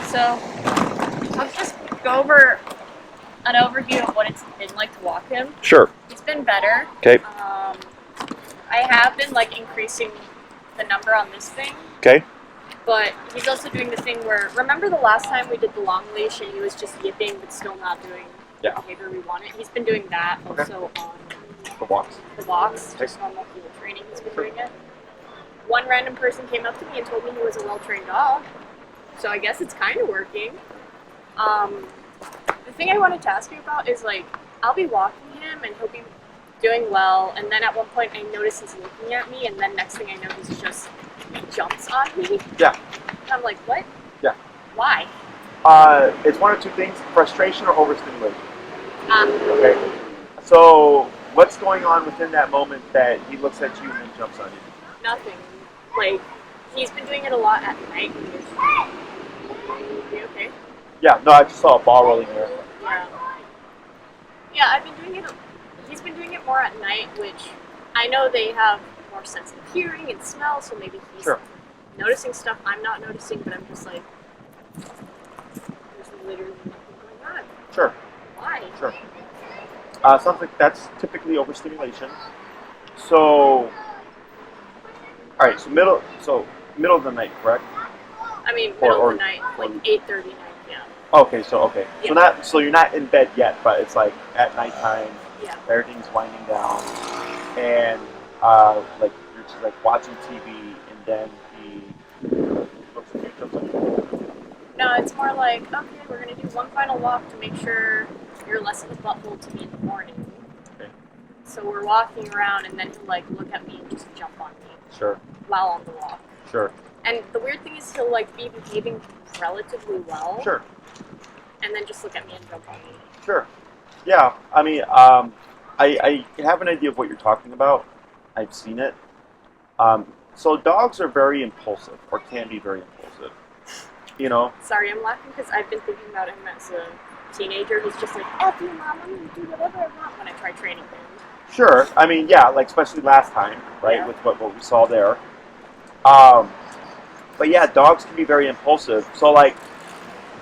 So I'll just go over an overview of what it's been like to walk him. Sure. He's been better. Okay. I have been like increasing the number on this thing. Okay. But he's also doing the thing where, remember the last time we did the long leash and he was just yipping but still not doing the behavior we wanted? He's been doing that also on the walks. The walks, just normal field training. He's been doing it. One random person came up to me and told me he was a well-trained dog. So I guess it's kind of working. The thing I wanted to ask you about is, like, I'll be walking him and he'll be doing well, and then at one point I notice he's looking at me, and then next thing I know he jumps on me. Yeah. And I'm like, what? Yeah. Why? It's one of two things: frustration or overstimulation. Okay. So what's going on within that moment that he looks at you and then jumps on you? Nothing. Like, he's been doing it a lot at night. Are you okay? Yeah, no, I just saw a ball rolling there. Yeah, I've been doing it. He's been doing it more at night, which I know they have more sensitive hearing and smell, so maybe he's noticing stuff I'm not noticing, but I'm just like, there's literally nothing going on. Sure. Why? Sure. Something that's typically overstimulation. So, all right. So middle of the night, correct? I mean, middle of the night, like 8:30, 9 p.m. Okay. So Yeah. So you're not in bed yet, but it's like at nighttime. Yeah. Everything's winding down, and like you're just like watching TV, and then he looks at you, jumps on you. No, it's more like, okay, we're gonna do one final walk to make sure you're less of a butthole to me in the morning. Okay. So we're walking around, and then he'll like look at me and just jump on me. Sure. While on the walk. Sure. And the weird thing is he'll like be behaving relatively well. Sure. And then just look at me and jump on me. Sure. Yeah. I mean, I have an idea of what you're talking about. I've seen it. So dogs are very impulsive, or can be very impulsive. You know. Sorry, I'm laughing because I've been thinking about him as a teenager. He's just like, F you, Mom, I'm going to do whatever I want when I try training him. Sure. I mean, yeah, like especially last time, right, with what we saw there. But yeah, dogs can be very impulsive. So like,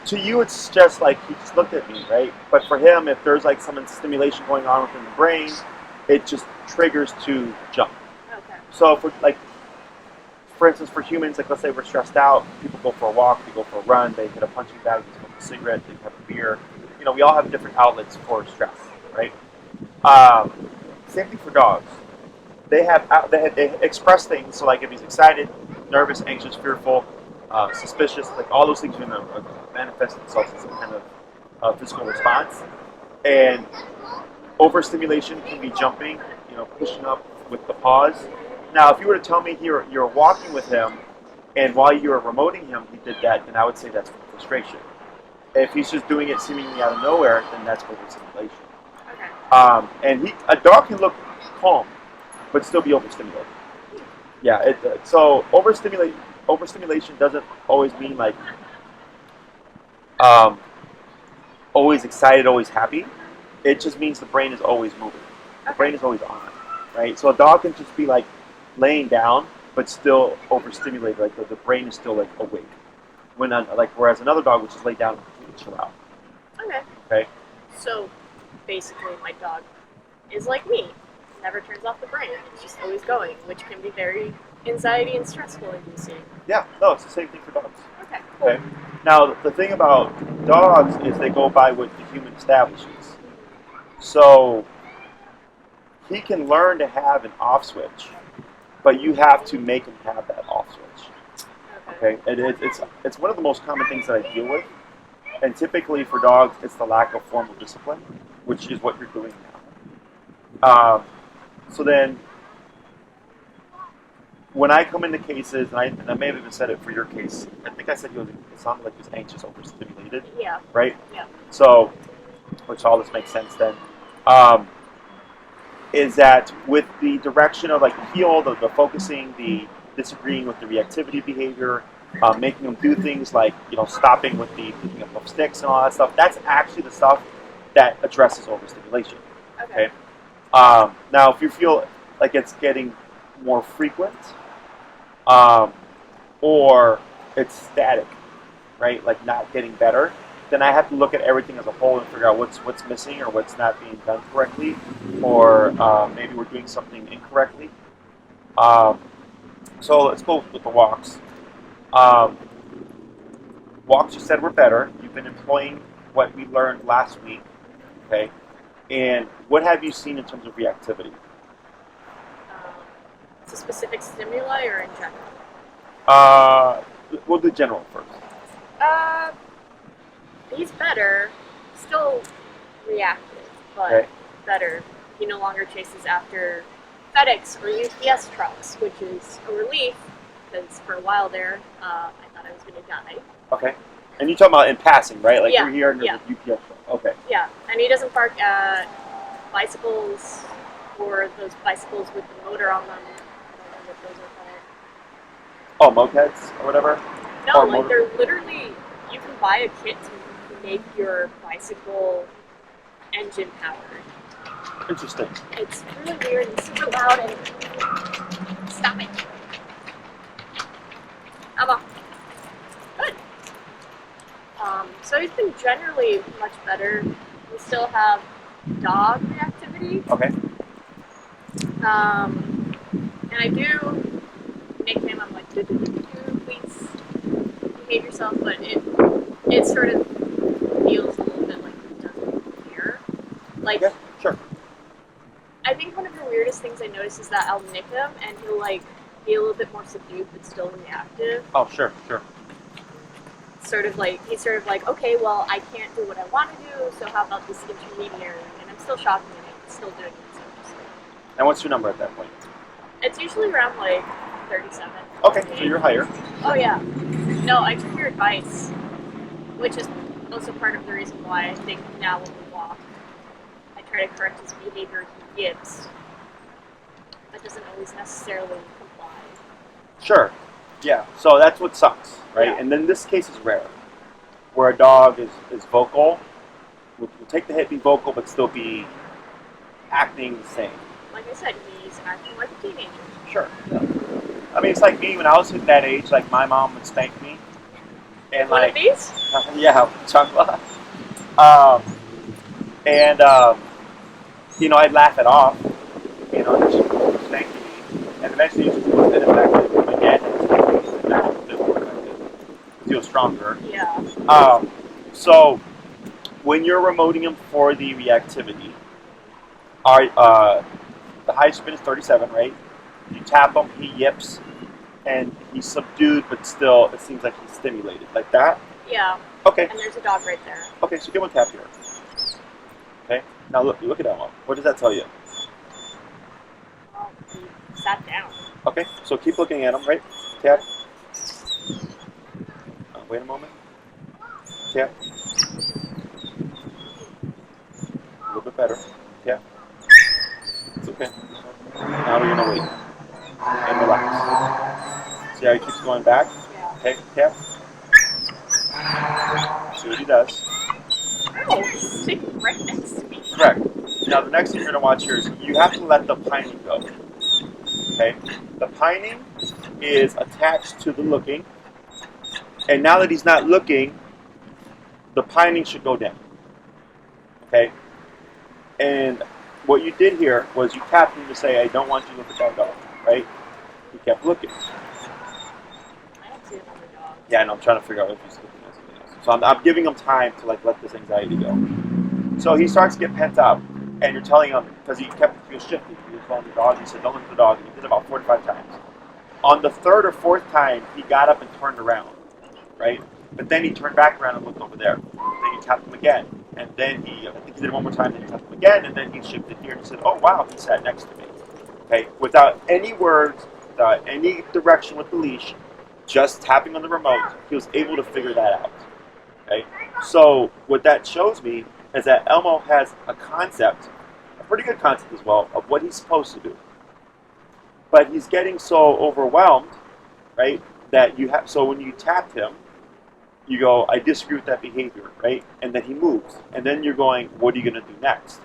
to you, it's just like he just looked at me, right? But for him, if there's like some stimulation going on within the brain, it just triggers to jump. Okay. So for instance, for humans, like let's say we're stressed out, people go for a walk, they go for a run, they hit a punching bag, they smoke a cigarette, they have a beer. You know, we all have different outlets for stress, right? Same thing for dogs. They express things. So like if he's excited, nervous, anxious, fearful, suspicious, like all those things are going to manifest themselves as some kind of physical response. And overstimulation can be jumping, you know, pushing up with the paws. Now, if you were to tell me you're walking with him, and while you were remoting him, he did that, then I would say that's frustration. If he's just doing it seemingly out of nowhere, then that's overstimulation. Okay. And a dog can look calm, but still be overstimulated. Yeah. So overstimulation doesn't always mean like always excited, always happy. It just means the brain is always moving. The brain is always on, right? So a dog can just be like laying down, but still overstimulated. Like the brain is still like awake. Whereas another dog would just lay down and completely chill out. Okay. Okay. So basically, my dog is like me. Never turns off the brain. It's just always going, which can be very anxiety and stressful inducing. Yeah. No, it's the same thing for dogs. Okay. Cool. Okay. Now the thing about dogs is they go by what the human establishes. So he can learn to have an off switch, but you have to make him have that off switch. Okay. It's one of the most common things that I deal with, and typically for dogs, it's the lack of formal discipline, which is what you're doing now. So then, when I come into cases, and I may have even said it for your case, I think I said it sounded like he was anxious, overstimulated. Yeah. Right? Yeah. So, which all this makes sense then, is that with the direction of like the heel, the focusing, the disagreeing with the reactivity behavior, making them do things like, you know, stopping with the picking up of sticks and all that stuff, that's actually the stuff that addresses overstimulation. Okay. Now, if you feel like it's getting more frequent, or it's static, right, like not getting better, then I have to look at everything as a whole and figure out what's missing or what's not being done correctly, or maybe we're doing something incorrectly. Um, so let's go with the walks. Um, Walks you said were better. You've been employing what we learned last week, okay? And what have you seen in terms of reactivity? It's a specific stimuli or in general? We'll do general first. Uh, he's better. Still reactive, but Okay. better. He no longer chases after FedEx or UPS trucks, which is a relief because for a while there, I thought I was going to die. Okay. And you're talking about in passing, right? Like Yeah, you're here and there's yeah. a UPS truck. Okay. Yeah, and he doesn't park at bicycles or those bicycles with the motor on them. I don't know what those are called. Oh, mopeds or whatever? No, Or like motor- they're literally, you can buy a kit to make your bicycle engine powered. Interesting. It's really weird and super loud and stop it. Emma. Good. So he's been generally much better. We still have dog reactivity. Okay. And I do make him, I'm like, please behave yourself, but it sort of feels a little bit like he doesn't care. Like, Okay. Sure. I think one of the weirdest things I notice is that I'll nick him and he'll like be a little bit more subdued but still reactive. Oh, sure. He's sort of like, okay, well, I can't do what I want to do, so how about this intermediary? And I'm still shocking him, and he's still doing it. So And what's your number at that point? it's usually around like 37. Okay, so you're higher. Oh yeah. No, I took your advice, which is also part of the reason why I think now when we walk, I try to correct his behavior he gives. That doesn't always necessarily comply. Sure. Yeah. So that's what sucks, right? Yeah. And then this case is rare, where a dog is vocal, will take the hit, be vocal, but still be acting the same. Like I said, he's acting like a teenager. Sure. Yeah. I mean, it's like me when I was at that age. Like my mom would spank me, and One like of these? yeah, chancla. And I'd laugh it off. That she was spanking me, and eventually it was ineffective again. And that was more effective. Feel stronger. Yeah. So when you're remoting him for the reactivity, the high spin is 37, right? You tap him, he yips, and he's subdued, but still it seems like he's stimulated, like that. Yeah. Okay. And there's a dog right there. Okay, so give him a tap here. Okay. Now look at Elmo. What does that tell you? Oh, he sat down. Okay, so keep looking at him, right? Tap. Wait a moment. Tap. A little bit better. Tap. It's okay. Now we're gonna wait and relax. See how he keeps going back? Yeah. Okay, tap. See what he does. Oh, he's sitting right next to me. Correct. Now the next thing you're gonna watch here is you have to let the pining go. Okay? The pining is attached to the looking. And now that he's not looking, the pining should go down. Okay? And what you did here was you tapped him to say, I don't want you to look at that dog, right? He kept looking. I don't see another dog. Yeah, and I'm trying to figure out if he's looking at something else. So I'm giving him time to let this anxiety go. So he starts to get pent up, and you're telling him, because he was shifting, he was following the dog, he said, don't look at the dog, and he did it about 45 times. On the third or fourth time, he got up and turned around, right? But then he turned back around and looked over there. Then you tapped him again. And then I think he did it one more time, then you tapped him again, and then he shifted here and he said, oh wow, he sat next to me. Okay, without any words, without any direction with the leash, just tapping on the remote, he was able to figure that out. Okay, so what that shows me is that Elmo has a concept, a pretty good concept as well, of what he's supposed to do. But he's getting so overwhelmed, right, that so when you tap him, you go, I disagree with that behavior, right? And then he moves. And then you're going, what are you going to do next?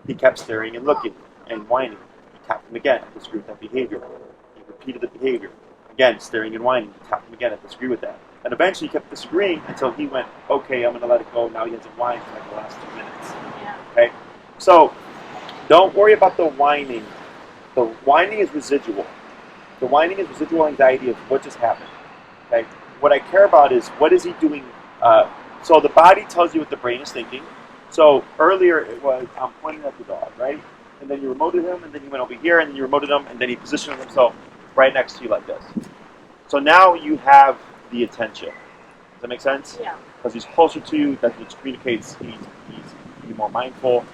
He kept staring and looking and whining. You tapped him again, I disagree with that behavior. He repeated the behavior. Again, staring and whining. You tapped him again, I disagree with that. And eventually he kept disagreeing until he went, okay, I'm going to let it go. Now he hasn't whined for like the last 2 minutes. Yeah. Okay? So don't worry about the whining. The whining is residual. The whining is residual anxiety of what just happened. Okay? What I care about is what is he doing. So the body tells you what the brain is thinking. So earlier it was, I'm pointing at the dog, right? And then you remoted him, and then he went over here, and then you remoted him, and then he positioned himself right next to you like this. So now you have the attention. Does that make sense? Yeah. Because he's closer to you, that which communicates he's more mindful.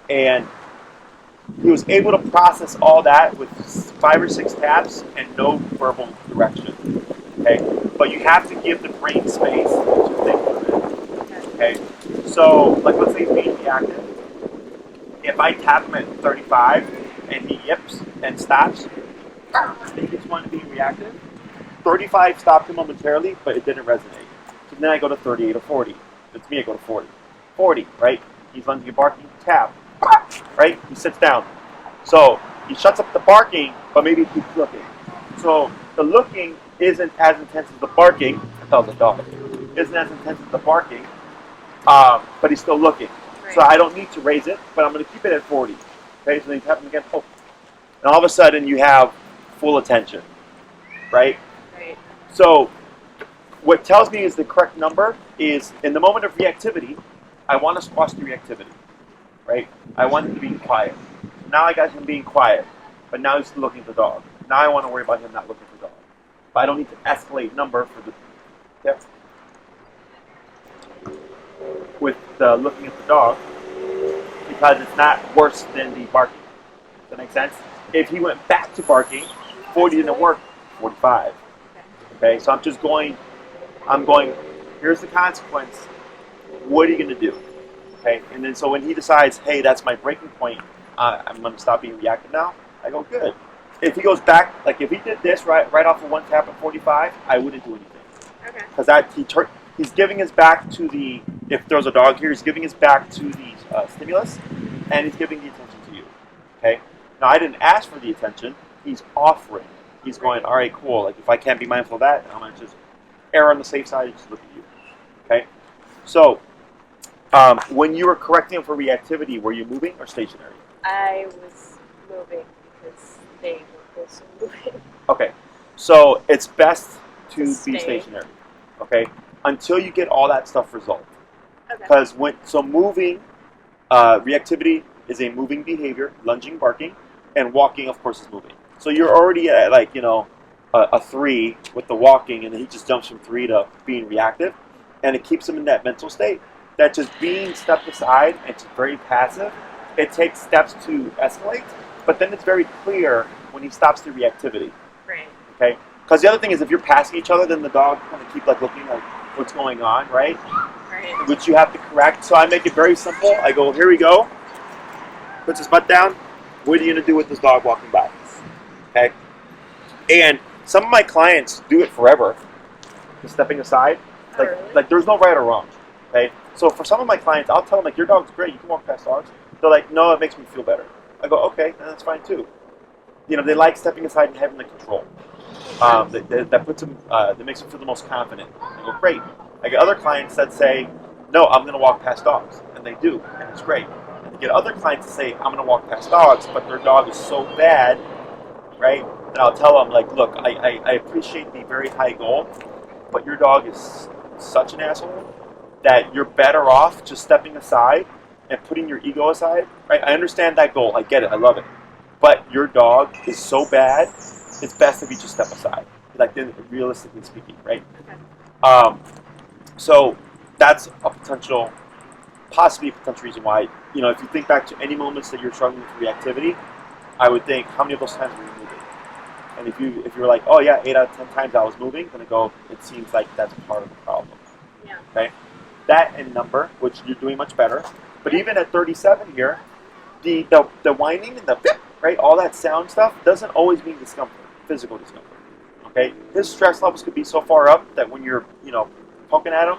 And he was able to process all that with 5 or 6 taps and no verbal direction. Okay? But you have to give the brain space to think of it. Okay? So, like let's say he's being reactive. If I tap him at 35 and he yips and stops, he gets one to be reactive. 35 stopped him momentarily, but it didn't resonate. So then I go to 38 or 40. If it's me, I go to 40. 40, right? He's lunging and barking, tap. Right? He sits down. So he shuts up the barking, but maybe he keeps looking. So the looking isn't as intense as the barking. I thought it was a dog. Isn't as intense as the barking, but he's still looking. Right. So I don't need to raise it, but I'm going to keep it at 40. Okay, so then you tap him again. Oh. And all of a sudden you have full attention. Right? Right. So what tells me is the correct number is in the moment of reactivity, I want to squash the reactivity. Right? I want him to be quiet. Now I got him being quiet, but now he's looking at the dog. Now I want to worry about him not looking at the dog. But I don't need to escalate number for the with the looking at the dog because it's not worse than the barking. Does that make sense? If he went back to barking, 40 didn't work, 45. Okay, so I'm going, here's the consequence. What are you going to do? Okay, and then so when he decides, hey, that's my breaking point, I'm going to stop being reactive now, I go, good. If he goes back, like if he did this right off of one tap at 45, I wouldn't do anything. Okay. Because he's giving his back to the, if there's a dog here, he's giving his back to the stimulus, and he's giving the attention to you. Okay? Now, I didn't ask for the attention. He's offering. He's going, all right, cool. Like, if I can't be mindful of that, I'm going to just err on the safe side and just look at you. Okay? So, when you were correcting him for reactivity, were you moving or stationary? I was moving because they were also moving. Okay. So, it's best to be stay. stationary. Okay? Until you get all that stuff resolved. Okay. Because moving, reactivity is a moving behavior, lunging, barking, and walking, of course, is moving. So you're already at a 3 with the walking, and then he just jumps from 3 to being reactive, and it keeps him in that mental state. That just being stepped aside and just very passive, it takes steps to escalate, but then it's very clear when he stops the reactivity. Right. Okay? Because the other thing is, if you're passing each other, then the dog kind of keep looking like what's going on, right? Right. Which you have to correct. So I make it very simple. I go, here we go. Puts his butt down. What are you going to do with this dog walking by? Okay? And some of my clients do it forever. Just stepping aside. Like there's no right or wrong. Okay? So for some of my clients, I'll tell them, like, your dog's great. You can walk past dogs. They're like, no, it makes me feel better. I go, okay, that's fine too. You know, they like stepping aside and having the control. That puts them, that makes them feel the most confident. I go, great. I get other clients that say, no, I'm going to walk past dogs. And they do, and it's great. And I get other clients that say, I'm going to walk past dogs, but their dog is so bad, right, that I'll tell them, like, look, I appreciate the very high goal, but your dog is such an asshole that you're better off just stepping aside and putting your ego aside, right? I understand that goal. I get it. I love it. But your dog is so bad, it's best if you just step aside, like realistically speaking, right? Okay. So that's a possibly a potential reason why, you know, if you think back to any moments that you're struggling with reactivity, I would think, how many of those times were you moving? And if you're like, oh yeah, 8 out of 10 times I was moving, then I go, it seems like that's part of the problem. Yeah. Okay? That and number, which you're doing much better. But even at 37 here, the whining and the bip, right, all that sound stuff doesn't always mean discomfort, physical discomfort. Okay? His stress levels could be so far up that when you're, you know, poking at him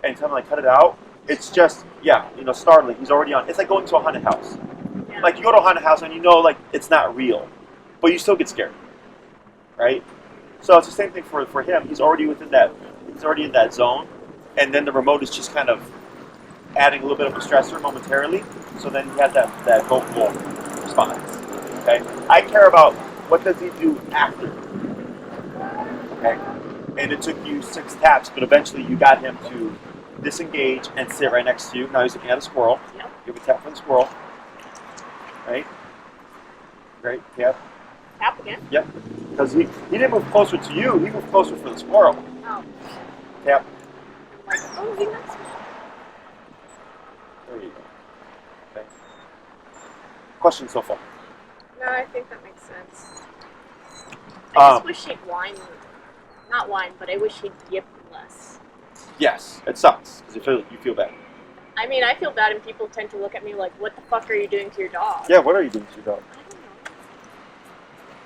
and telling him, like, cut it out, it's just, yeah, you know, startling. He's already on. It's like going to a haunted house. Yeah. Like, you go to a haunted house and you know, like, it's not real, but you still get scared, right? So it's the same thing for him. He's already within that. He's already in that zone, and then the remote is just kind of adding a little bit of a stressor momentarily. So then he has that vocal response. Okay. I care about what does he do after. Okay. And it took you 6 taps, but eventually you got him to disengage and sit right next to you. Now he's looking at a squirrel. Yep. Give a tap for the squirrel. Right? Great. Tap. Tap again. Yep. Because he didn't move closer to you, he moved closer for the squirrel. Oh. Tap. I'm like, oh, he likes me. There you go. Okay. Question so far? No, I think that makes sense. I just wish he'd whine. Not whine, but I wish he'd yip less. Yes, it sucks because you feel bad. I mean, I feel bad and people tend to look at me like, what the fuck are you doing to your dog? Yeah, what are you doing to your dog? I don't know.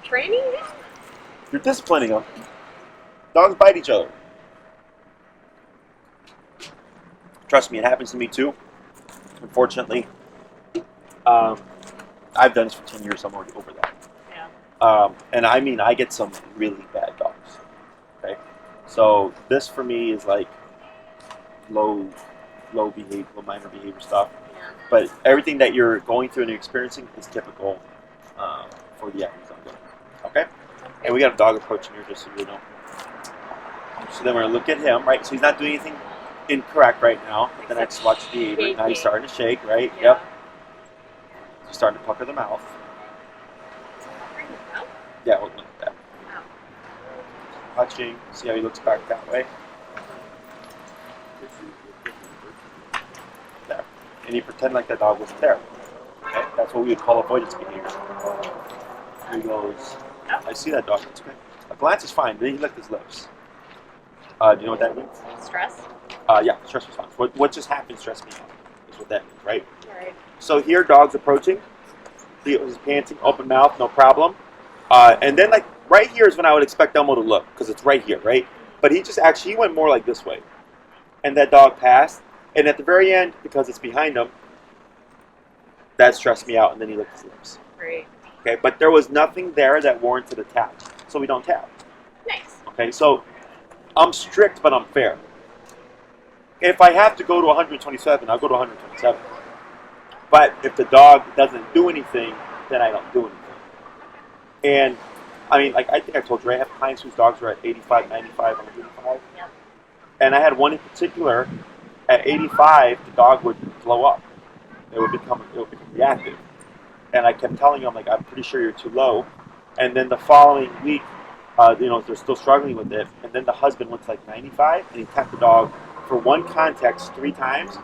Training him? You're disciplining them. Dogs bite each other. Trust me, it happens to me too. Unfortunately, I've done this for 10 years. I'm already over that. Yeah. And I mean, I get some really bad dogs. Okay, so this for me is like low behavior, minor behavior stuff. Yeah. But everything that you're going through and experiencing is typical for the actions I'm doing. Okay? And we got a dog approaching here, just so you know. So then we're going to look at him, right? So he's not doing anything incorrect right now. But then I just watch the behavior. Now he's starting to shake, right? Yeah. Yep. He's starting to pucker the mouth. Puckering his mouth? Yeah, we'll look at that. Wow. Touching. See how he looks back that way. There. And you pretend like that dog wasn't there. Okay? That's what we would call avoidance behavior. He goes, I see that dog. It's okay. A glance is fine. Then he licked his lips. Do you know what that means? Stress? Yeah, stress response. What just happened stressed me out is what that means, right? Right. So here, dog's approaching. He was panting, open mouth, no problem. And then, like, right here is when I would expect Elmo to look, because it's right here, right? But he went more like this way. And that dog passed. And at the very end, because it's behind him, that stressed me out, and then he licked his lips. Great. Okay, but there was nothing there that warranted a tap, so we don't tap. Nice. Okay, so I'm strict, but I'm fair. If I have to go to 127, I'll go to 127. But if the dog doesn't do anything, then I don't do anything. And I mean, like I think I told you, I have clients whose dogs are at 85, 95, 105. Yep. And I had one in particular, at 85, the dog would blow up. It would become reactive. And I kept telling him, like, I'm pretty sure you're too low. And then the following week, they're still struggling with it. And then the husband went to like 95, and he tapped the dog for one context 3 times.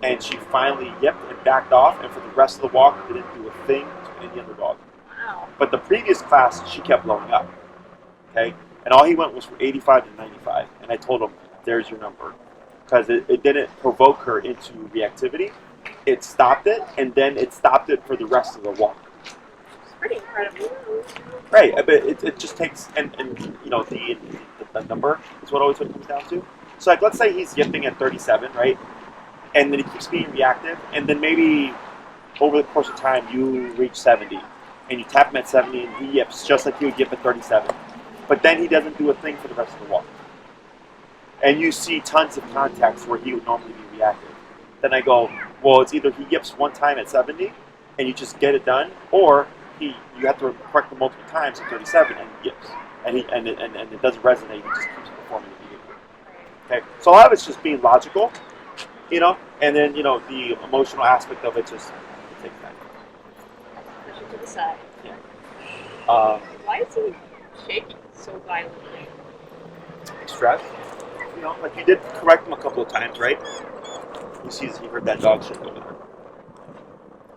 And she finally yipped and backed off. And for the rest of the walk, didn't do a thing to any other dog. Wow. But the previous class, she kept blowing up. Okay? And all he went was from 85 to 95. And I told him, there's your number. Because it didn't provoke her into reactivity. It stopped it, and then it stopped it for the rest of the walk. It's pretty incredible. Right, but it just takes, and the number is what always what it comes down to. So like, let's say he's yipping at 37, right? And then he keeps being reactive, and then maybe over the course of time you reach 70, and you tap him at 70, and he yips just like he would yip at 37. But then he doesn't do a thing for the rest of the walk. And you see tons of contexts where he would normally be reactive. Then I go, well, it's either he yips one time at 70 and you just get it done, or you have to correct him multiple times at 37 and he yips. And it doesn't resonate, he just keeps performing the behavior. Okay? So a lot of it's just being logical, and then, the emotional aspect of it just takes time. Push it to the side. Yeah. Why is he shaking so violently? Stress. Like you did correct him a couple of times, right? He heard that dog shit over there.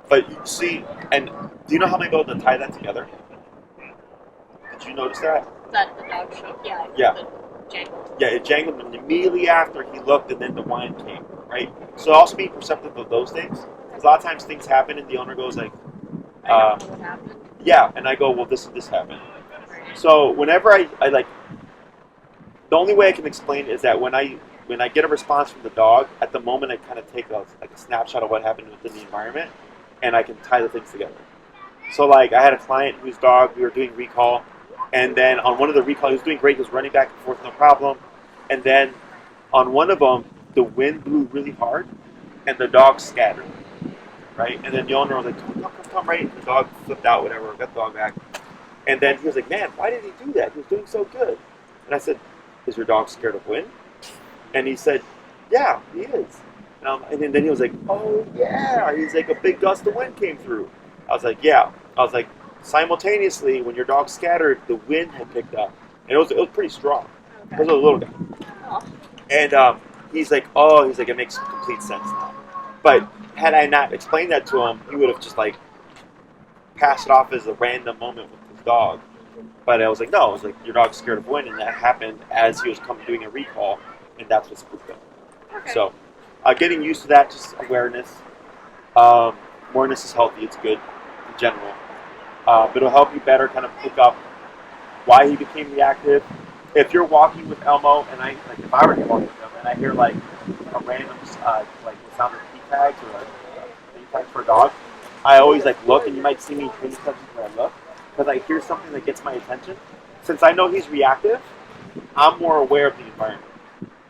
But you see, and do you know how many go to tie that together? Did you notice that? That the dog shook? Yeah. Yeah. The jangle. Yeah, it jangled, and immediately after he looked, and then the whine came, right? So also be perceptive of those things. Because a lot of times things happen, and the owner goes like, I don't know what happened. yeah, and I go, well, this happened. Right. So whenever I like, the only way I can explain it is that when I get a response from the dog, at the moment I kind of take a snapshot of what happened within the environment, and I can tie the things together. So like I had a client whose dog, we were doing recall, And then on one of the recalls, he was doing great. He was running back and forth, no problem. And then on one of them, the wind blew really hard, and the dog scattered. Right? And then the owner was like, come, right? And the dog flipped out, whatever, got the dog back. And then he was like, man, why did he do that? He was doing so good. And I said, is your dog scared of wind? And he said, yeah, he is. And then he was like, oh, yeah. He's like, a big gust of wind came through. I was like, yeah. I was like, simultaneously, when your dog scattered, the wind had picked up. And it was pretty strong. It was a little guy. Oh. And he's like, it makes complete sense now. But had I not explained that to him, he would have just like passed it off as a random moment with his dog. But I was like, no, it was like your dog's scared of wind, and that happened as he was doing a recall, and that's what spooked him. Okay. So, getting used to that, just awareness. Awareness is healthy; it's good in general. But it'll help you better kind of pick up why he became reactive. If you're walking with Elmo, and if I were to walk with him, and I hear like a random like the sound of key tags or key tags for a dog, I always like look, and you might see me paying attention when I look, because I hear something that gets my attention. Since I know he's reactive, I'm more aware of the environment.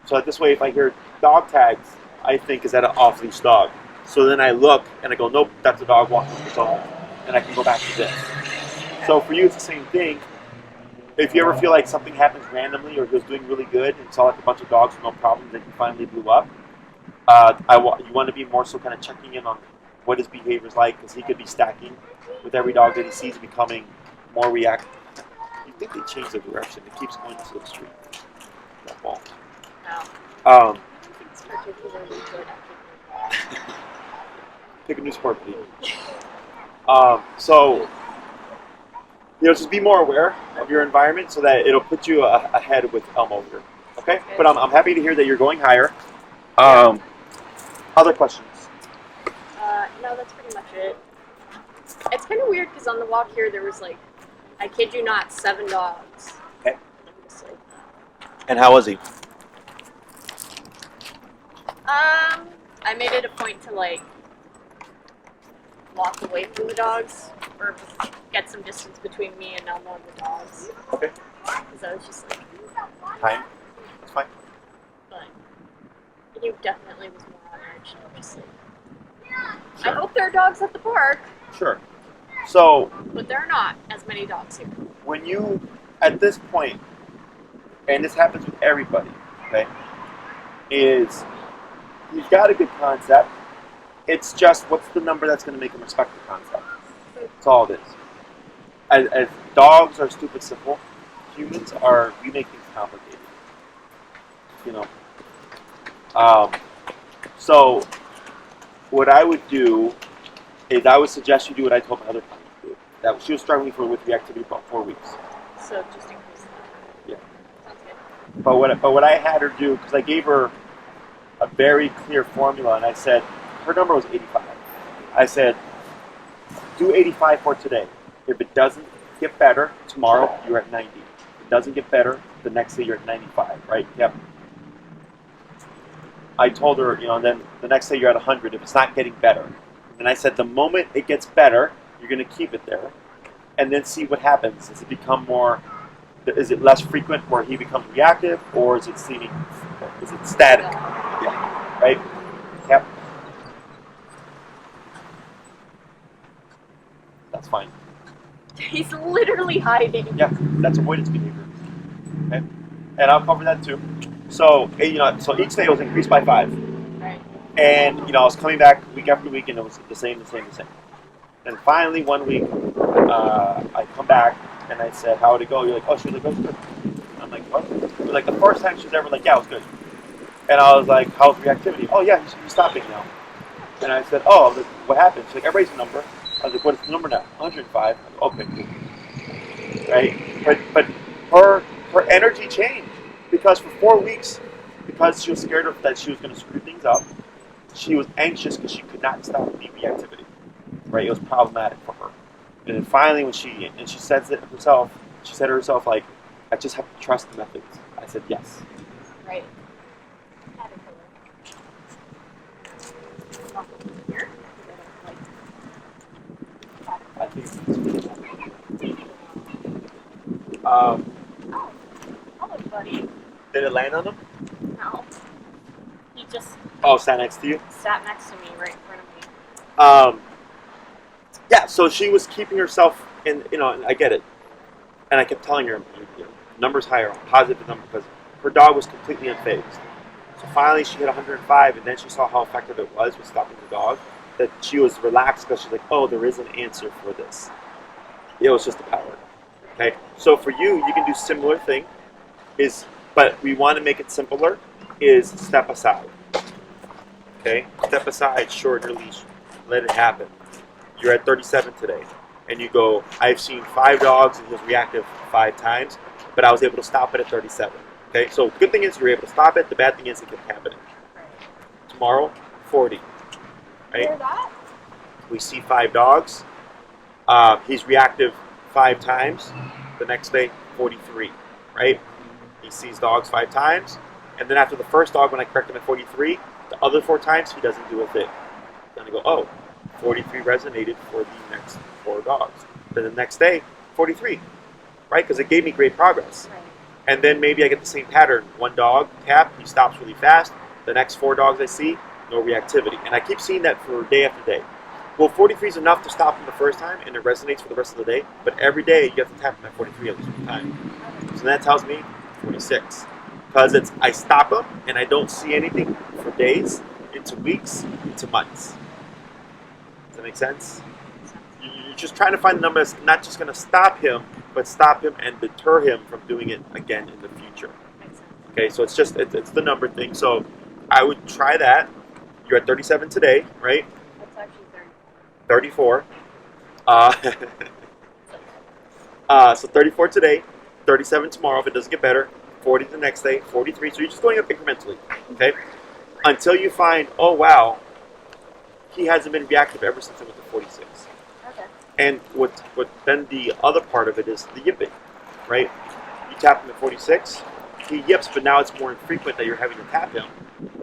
So this way, if I hear dog tags, I think, is that an off-leash dog? So then I look, and I go, nope, that's a dog walking with its own, and I can go back to this. So for you, it's the same thing. If you ever feel like something happens randomly, or he was doing really good, and saw like a bunch of dogs with no problems, and he finally blew up, you want to be more so kind of checking in on what his behavior is like, because he could be stacking with every dog that he sees, becoming more reactive. You think they changed the direction? It keeps going to the street. That ball. No. It's particularly good at Pick a new sport, please. So, just be more aware of your environment so that it'll put you ahead with Elmo here. Okay? But I'm happy to hear that you're going higher. Other questions? No, that's pretty much it. It's kind of weird because on the walk here there was like, I kid you not, 7 dogs. Okay. I'm just like, And how was he? I made it a point to like walk away from the dogs or get some distance between me and Elmo and the dogs. Okay. Because I was just like, Time? That's fine. but he definitely was more on edge. And I'm just like, Sure. I hope there are dogs at the park, Sure. So, but there are not as many dogs here. when you, at this point, and this happens with everybody, okay, is you've got a good concept. It's just what's the number that's going to make them respect the concept. That's all it is. As dogs are stupid simple, humans are, we make things complicated. So what I would do is I would suggest you do what I told my other client to do. That she was struggling with reactivity about 4 weeks. So just increase that. Yeah. Sounds good. But what I had her do, because I gave her a very clear formula, and I said her number was 85. I said, do 85 for today. If it doesn't get better, tomorrow you're at 90. If it doesn't get better, the next day you're at 95, right? Yep. I told her, and then the next day you're at 100 if it's not getting better. And I said, the moment it gets better, you're going to keep it there, and then see what happens. Does it become more? Is it less frequent where he becomes reactive, or is it seeming? Is it static? Yeah. Right. Yep. That's fine. He's literally hiding. Yeah, that's avoidance behavior. Okay, and I'll cover that too. So so each day was increased by 5. Right. And I was coming back week after week, and it was the same. And finally, one week, I come back and I said, "How would it go?" You're like, "Oh," she was like, "Oh, it was good." I'm like, "What?" It was like the first time she was ever like, "Yeah, it was good." And I was like, "How's reactivity?" "Oh, yeah, he's stopping now." And I said, "Oh," I was like, "What happened?" She's like, "I raised the number." I was like, "What is the number now?" 105. Okay, cool. Right? But her energy changed because for 4 weeks, because she was scared that she was going to screw things up, she was anxious because she could not stop the reactivity. Right? It was problematic for her. And then finally, when she says it herself, she said to herself, like, "I just have to trust the methods." I said, "Yes." Right. Here. I think it's Um, Oh, hello, buddy. did it land on him? No. He just Oh, sat next to you? sat next to me, right in front of me. Yeah, so she was keeping herself in, and I get it. And I kept telling her, numbers higher, positive number, because her dog was completely unfazed. So finally she hit 105, and then she saw how effective it was with stopping the dog, that she was relaxed because she's like, oh, there is an answer for this. It was just the power. Okay, so for you, you can do similar thing, but we want to make it simpler, is step aside. Okay, step aside, shorten your leash, let it happen. You're at 37 today, and you go, I've seen 5 dogs and he was reactive 5 times, but I was able to stop it at 37. Okay, so the good thing is you're able to stop it. The bad thing is it kept happening. Tomorrow, 40. Right? Hear that? We see 5 dogs. He's reactive 5 times. The next day, 43. Right? He sees dogs 5 times, and then after the first dog, when I correct him at 43, the other 4 times he doesn't do a thing. Then I go, oh, 43 resonated for the next 4 dogs. Then the next day, 43, right? Because it gave me great progress. Right. And then maybe I get the same pattern. 1 dog, tap, he stops really fast. The next 4 dogs I see, no reactivity. And I keep seeing that for day after day. Well, 43 is enough to stop him the first time, and it resonates for the rest of the day. But every day, you have to tap him at 43 at least one time. So that tells me 46. Because I stop him, and I don't see anything for days, into weeks, into months. Does that make sense? You're just trying to find the number that's not just going to stop him, but stop him and deter him from doing it again in the future. Okay, so it's the number thing. So I would try that. You're at 37 today, right? That's actually 34. So 34 today, 37 tomorrow if it doesn't get better, 40 the next day, 43. So you're just going up incrementally, okay? Until you find, oh wow, he hasn't been reactive ever since I went to 46. Okay. And what then the other part of it is the yipping, right? You tap him at 46, he yips, but now it's more infrequent that you're having to tap him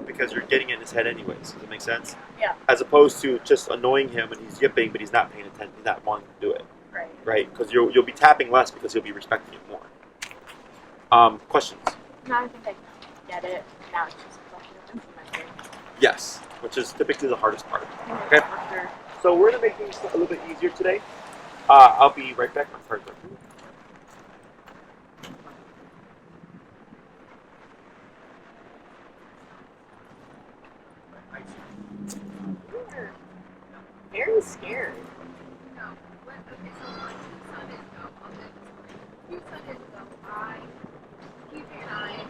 because you're getting it in his head anyways. Does that make sense? Yeah. As opposed to just annoying him and he's yipping, but he's not paying attention, he's not wanting to do it, Right. right? Because you'll be tapping less because he'll be respecting it more. Questions? Now I think I get it. Now it's just a question of implementing. Yes, which is typically the hardest part. Okay. After. So we're going to make things a little bit easier today. I'll be right back. I'm sorry. You're very scared. No. Okay, so on 2 Sundays ago, two Sundays ago, TJ and I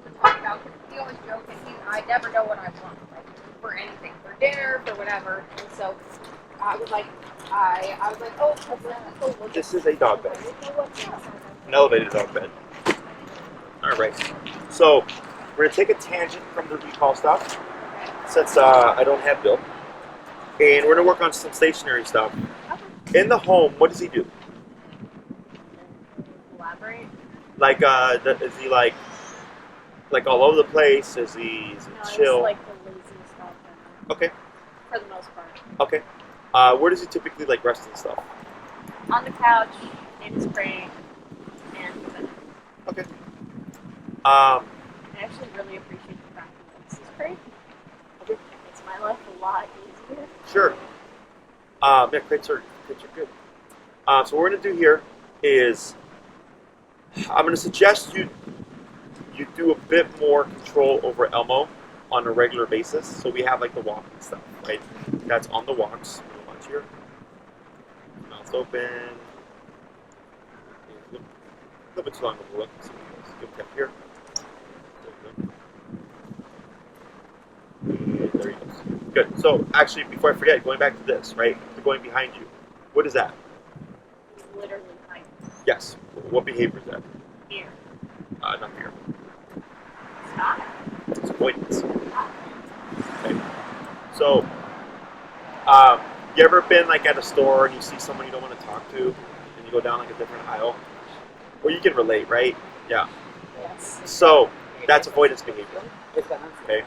were talking about, because we always joke, and I never know what I want, like, for anything, for dinner, for whatever, and so I was like, oh, let's just go look This at is a dog bed, I didn't know what's up. an elevated dog bed. All right. So we're going to take a tangent from the recall stuff, since I don't have Bill. And we're going to work on some stationary stuff. In the home, what does he do? Elaborate. Like, is he like all over the place? Is he No, chill? it's like the laziest dog ever. Okay, For the most part. okay. Where does he typically like rest and stuff? On the couch, in his crate, and the bed. Okay. I actually really appreciate the fact that this is crate. Okay. It makes my life a lot easier. Sure. Yeah, crates are good. So what we're gonna do here is I'm gonna suggest you do a bit more control over Elmo on a regular basis. So we have like the walking stuff, right? That's on the walks. Watch here. Mouth open. A little bit too long of a look. So good tap here. And there he goes. Good. So actually, before I forget, going back to this, right? The going behind you. What is that? Literally like Yes. What behavior is that? here. Not fear. Stop. It's avoidance. Okay. So, you ever been like at a store and you see someone you don't want to talk to, and you go down like a different aisle? Well, you can relate, right? Yeah. Yes. So that's avoidance behavior. Okay.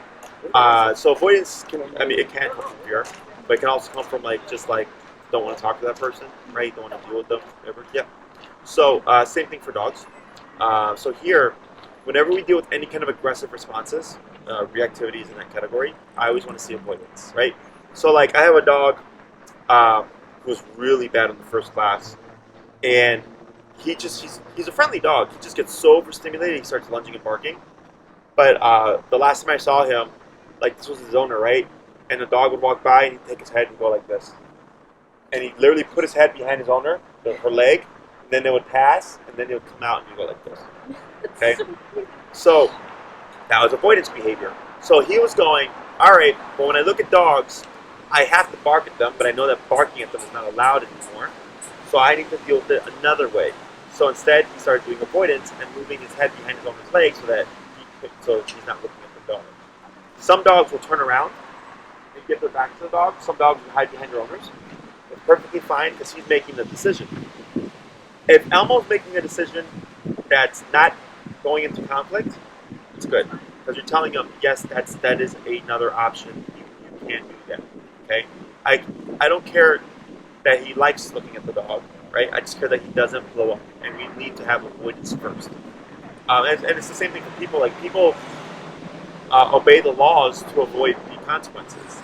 So avoidance it can come from fear, but it can also come from like just like don't want to talk to that person, right? Don't want to deal with them, whatever. Yeah. So same thing for dogs. So here, whenever we deal with any kind of aggressive responses, reactivity is in that category. I always want to see avoidance, right? So like I have a dog who was really bad in the first class, and he's a friendly dog. He just gets so overstimulated, he starts lunging and barking. But the last time I saw him, like this was his owner, right? And the dog would walk by and he'd take his head and go like this. And he'd literally put his head behind his owner, her leg, and then it would pass, and then it would come out and he'd go like this. Okay? So that was avoidance behavior. So he was going, all right, well, when I look at dogs, I have to bark at them, but I know that barking at them is not allowed anymore. So I need to deal with it another way. So instead, he started doing avoidance and moving his head behind his owner's leg so he's not looking at the dog. Some dogs will turn around and give their back to the dog. Some dogs will hide behind their owners. It's perfectly fine because he's making the decision. If Elmo's making a decision that's not going into conflict, it's good because you're telling him, yes, that is another option. You can't do that. Okay, I don't care that he likes looking at the dog, right? I just care that he doesn't blow up, and we need to have avoidance first. And it's the same thing for people. Like people obey the laws to avoid the consequences,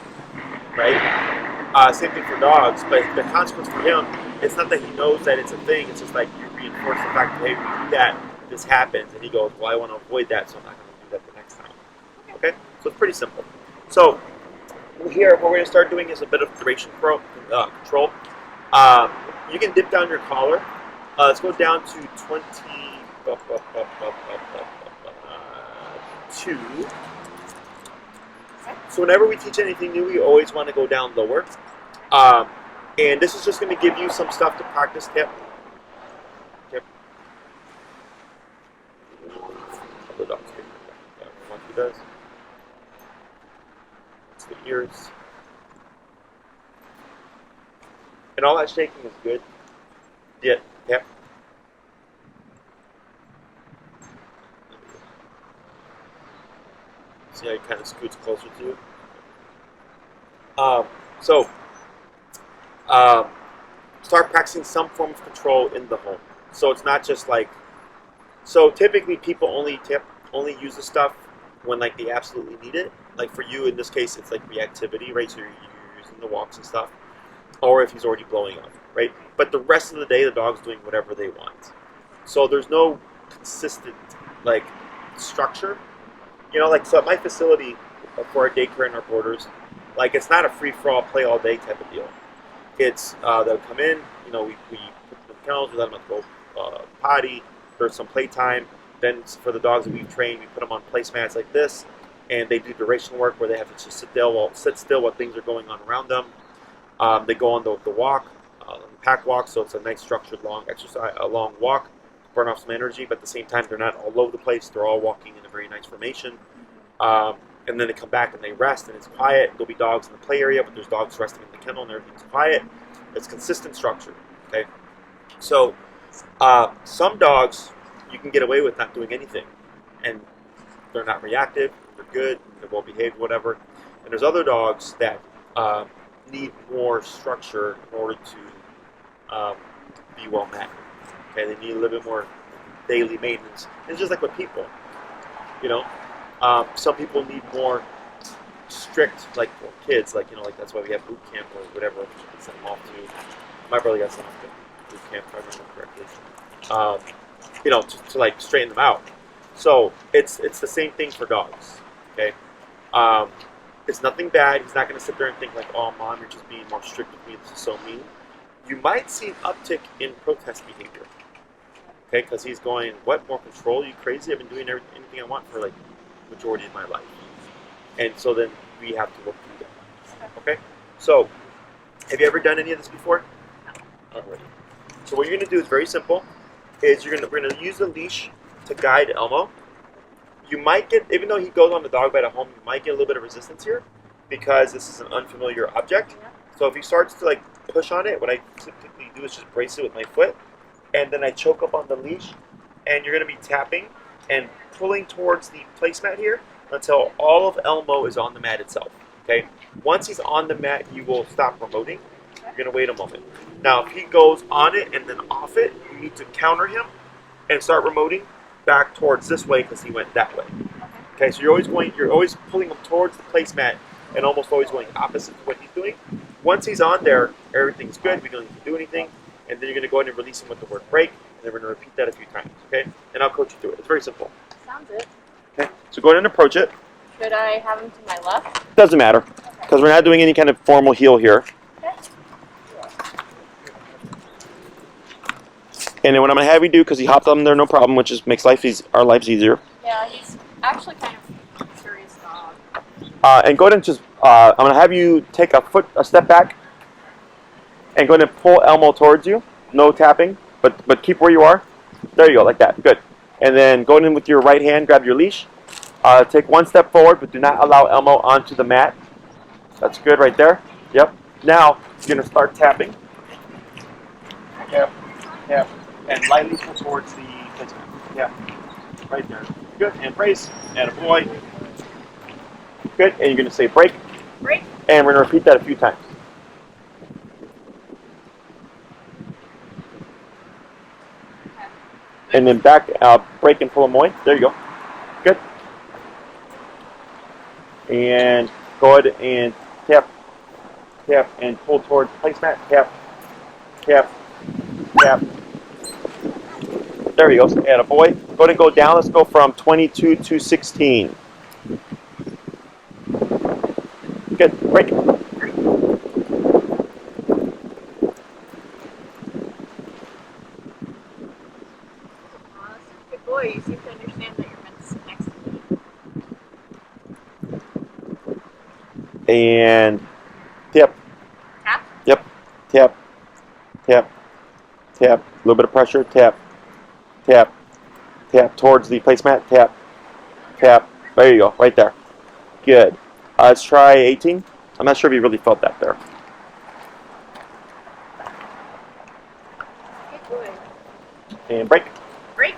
right? Same thing for dogs, but the consequence for him, it's not that he knows that it's a thing. It's just like you reinforce the fact that hey, when you do that, this happens, and he goes, well, I want to avoid that, so I'm not going to do that the next time. Okay, so it's pretty simple. So here, what we're going to start doing is a bit of duration control. You can dip down your collar. Let's go down to 22. So whenever we teach anything new, we always want to go down lower. And this is just going to give you some stuff to practice. Tip. The dog's monkey does. It's the ears. And all that shaking is good. Yeah. Yep. See how he kind of scoots closer to you? Start practicing some form of control in the home. So it's not just like, so typically people only use the stuff when like they absolutely need it. Like for you in this case, it's like reactivity, right? So you're using the walks and stuff. Or if he's already blowing up, right? But the rest of the day, the dog's doing whatever they want. So there's no consistent like structure. You know, like so at my facility for our daycare and our boarders, like it's not a free-for-all, play all day type of deal. It's they'll come in, you know, we put them in kennels, we let them go potty. There's some playtime. Then for the dogs that we've trained, we put them on placemats like this, and they do duration work where they have to just sit still while things are going on around them. They go on the walk, the pack walk, so it's a nice structured long exercise, a long walk, burn off some energy, but at the same time they're not all over the place. They're all walking in a very nice formation. And then they come back and they rest and it's quiet. There'll be dogs in the play area, but there's dogs resting in the kennel and everything's quiet. It's consistent structure. Okay, so some dogs you can get away with not doing anything, and they're not reactive. They're good. They're well behaved. Whatever. And there's other dogs that need more structure in order to be well met. Okay, they need a little bit more daily maintenance. It's just like with people, you know. Some people need more strict, like for kids, like you know, like that's why we have boot camp or whatever. We send them off to. My brother got sent off to boot camp, if I remember correctly. You know, to like straighten them out. So it's the same thing for dogs. Okay, it's nothing bad. He's not going to sit there and think like, oh, mom, you're just being more strict with me. This is so mean. You might see an uptick in protest behavior. Okay, because he's going, what, more control? Are you crazy? I've been doing anything I want for like majority of my life. And so then we have to work through that. Okay? So, have you ever done any of this before? Already. So what you're going to do is very simple. Is we're going to use the leash to guide Elmo. You might get, even though he goes on the dog bite at home, you might get a little bit of resistance here because this is an unfamiliar object. So if he starts to like push on it, what I typically do is just brace it with my foot, and then I choke up on the leash, and you're going to be tapping and pulling towards the placemat here until all of Elmo is on the mat itself. Okay. Once he's on the mat, you will stop remoting, You're going to wait a moment. Now, if he goes on it and then off it, you need to counter him and start remoting back towards this way because he went that way. Okay, so you're always pulling him towards the placemat and almost always going opposite to what he's doing. Once he's on there, everything's good. We don't need to do anything. And then you're going to go ahead and release him with the word break. And then we're going to repeat that a few times, okay? And I'll coach you through it. It's very simple. Sounds it. Okay, so go ahead and approach it. Should I have him to my left? Doesn't matter because we're not doing any kind of formal heel here. Okay. And then what I'm going to have you do, because he hopped on there no problem, which just makes our lives easier. Yeah, he's actually kind of a curious dog. And go ahead and just, I'm going to have you take a step back and go ahead and pull Elmo towards you. No tapping, but keep where you are. There you go, like that. Good. And then go in with your right hand, grab your leash. Take one step forward, but do not allow Elmo onto the mat. That's good right there. Yep. Now, you're going to start tapping. Tap, tap, and lightly pull towards the placement. Yeah. Right there. Good. And brace. And a boy. Good. And you're going to say break. Break. And we're going to repeat that a few times. And then back, break and pull him away. There you go. Good. And go ahead and tap, tap, and pull towards the placemat. Tap, tap, tap. There he goes. And a boy. Go ahead and go down. Let's go from 22 to 16. Good. Break. Good boy. You seem to understand that you're meant to sit next to me. And tap. Tap? Yep. Tap. Tap. Tap. A little bit of pressure. Tap. Tap. Tap towards the placemat. Tap. Tap. There you go. Right there. Good. Let's try 18. I'm not sure if you really felt that there. Good boy. And break. Break.